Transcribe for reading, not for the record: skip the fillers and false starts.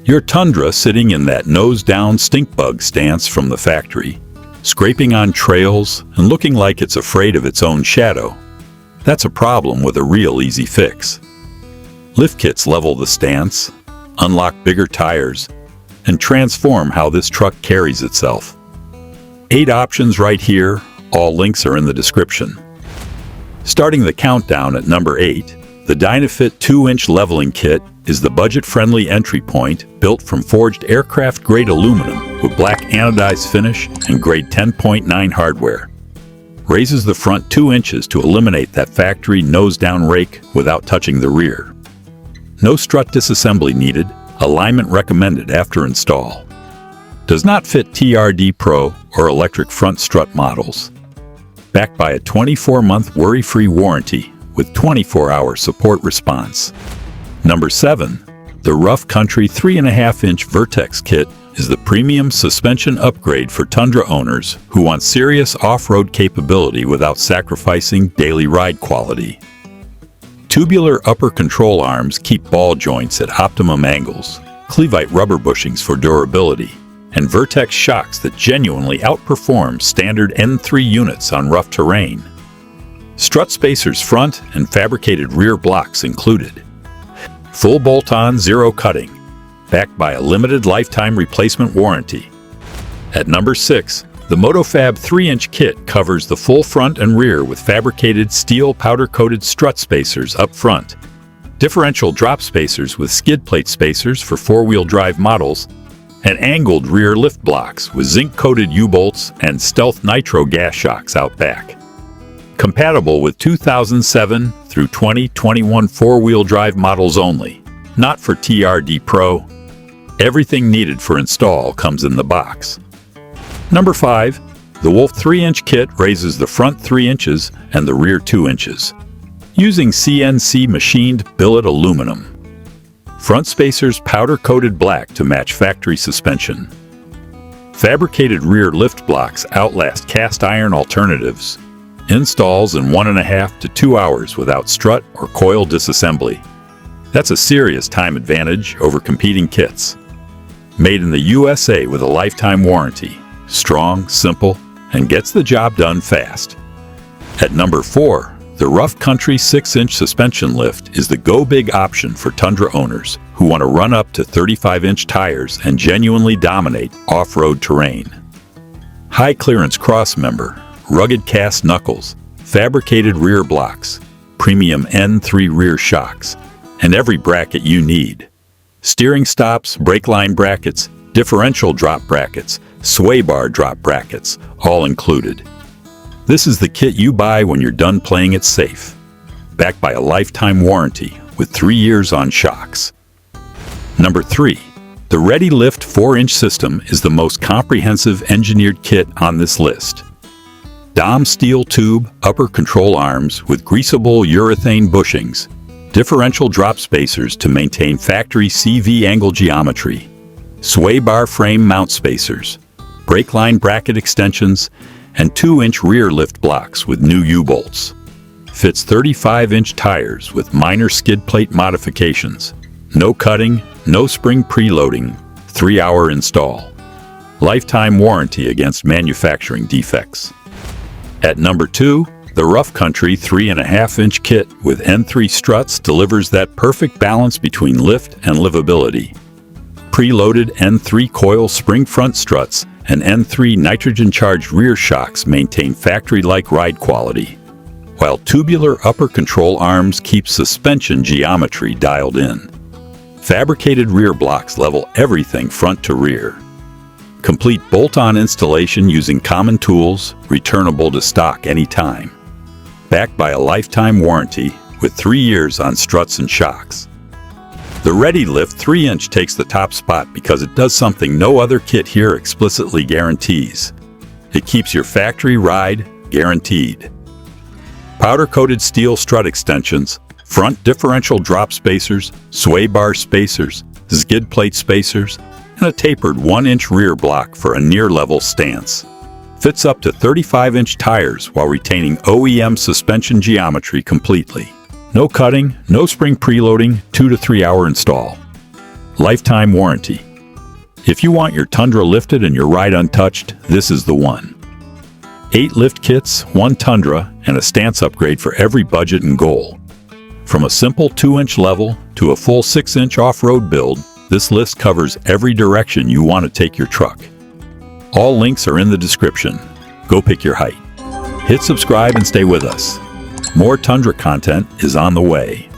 Your Tundra sitting in that nose-down stink bug stance from the factory, scraping on trails and looking like it's afraid of its own shadow. That's a problem with a real easy fix. Lift kits level the stance, unlock bigger tires, and transform how this truck carries itself. 8 options right here, all links are in the description. Starting the countdown at number 8, the Dynofit 2-inch leveling kit is the budget-friendly entry point built from forged aircraft-grade aluminum with black anodized finish and grade 10.9 hardware. Raises the front 2 inches to eliminate that factory nose-down rake without touching the rear. No strut disassembly needed, alignment recommended after install. Does not fit TRD Pro or electric front strut models. Backed by a 24-month worry-free warranty with 24-hour support response. Number 7. The Rough Country 3.5-inch Vertex kit is the premium suspension upgrade for Tundra owners who want serious off-road capability without sacrificing daily ride quality. Tubular upper control arms keep ball joints at optimum angles, Clevite rubber bushings for durability, and Vertex shocks that genuinely outperform standard N3 units on rough terrain. Strut spacers front and fabricated rear blocks included. Full bolt-on, zero cutting, backed by a limited lifetime replacement warranty. At number 6, the MotoFab 3-inch kit covers the full front and rear with fabricated steel powder-coated strut spacers up front, differential drop spacers with skid plate spacers for 4-wheel drive models, and angled rear lift blocks with zinc-coated U-bolts and stealth nitro gas shocks out back. Compatible with 2007 through 2021 4-wheel drive models only, not for TRD Pro. Everything needed for install comes in the box. Number 5. The Wulf 3-inch kit raises the front 3 inches and the rear 2 inches. Using CNC machined billet aluminum. Front spacers powder-coated black to match factory suspension. Fabricated rear lift blocks outlast cast iron alternatives. Installs in 1.5 to 2 hours without strut or coil disassembly. That's a serious time advantage over competing kits. Made in the USA with a lifetime warranty. Strong, simple, and gets the job done fast. At number 4, the Rough Country 6-inch suspension lift is the go-big option for Tundra owners who want to run up to 35-inch tires and genuinely dominate off-road terrain. High-clearance crossmember, rugged cast knuckles, fabricated rear blocks, premium N3 rear shocks, and every bracket you need. Steering stops, brake line brackets, differential drop brackets, sway bar drop brackets, all included. This is the kit you buy when you're done playing it safe. Backed by a lifetime warranty with 3 years on shocks. Number 3. The ReadyLift 4-inch system is the most comprehensive engineered kit on this list. Dom steel tube upper control arms with greasable urethane bushings, differential drop spacers to maintain factory CV angle geometry, sway bar frame mount spacers, brake line bracket extensions, and 2-inch rear lift blocks with new U-bolts. Fits 35-inch tires with minor skid plate modifications. No cutting, no spring preloading, 3-hour install. Lifetime warranty against manufacturing defects. At number 2, the Rough Country 3.5-inch kit with N3 struts delivers that perfect balance between lift and livability. Preloaded N3 coil spring front struts and N3 nitrogen-charged rear shocks maintain factory-like ride quality, while tubular upper control arms keep suspension geometry dialed in. Fabricated rear blocks level everything front to rear. Complete bolt-on installation using common tools, returnable to stock anytime. Backed by a lifetime warranty with 3 years on struts and shocks. The ReadyLift 3-inch takes the top spot because it does something no other kit here explicitly guarantees. It keeps your factory ride guaranteed. Powder-coated steel strut extensions, front differential drop spacers, sway bar spacers, skid plate spacers, and a tapered 1-inch rear block for a near-level stance. Fits up to 35-inch tires while retaining OEM suspension geometry completely. No cutting, no spring preloading, 2 to 3 hour install. Lifetime warranty. If you want your Tundra lifted and your ride untouched, this is the one. 8 lift kits, 1 Tundra, and a stance upgrade for every budget and goal. From a simple 2-inch level to a full 6-inch off-road build, this list covers every direction you want to take your truck. All links are in the description. Go pick your height. Hit subscribe and stay with us. More Tundra content is on the way.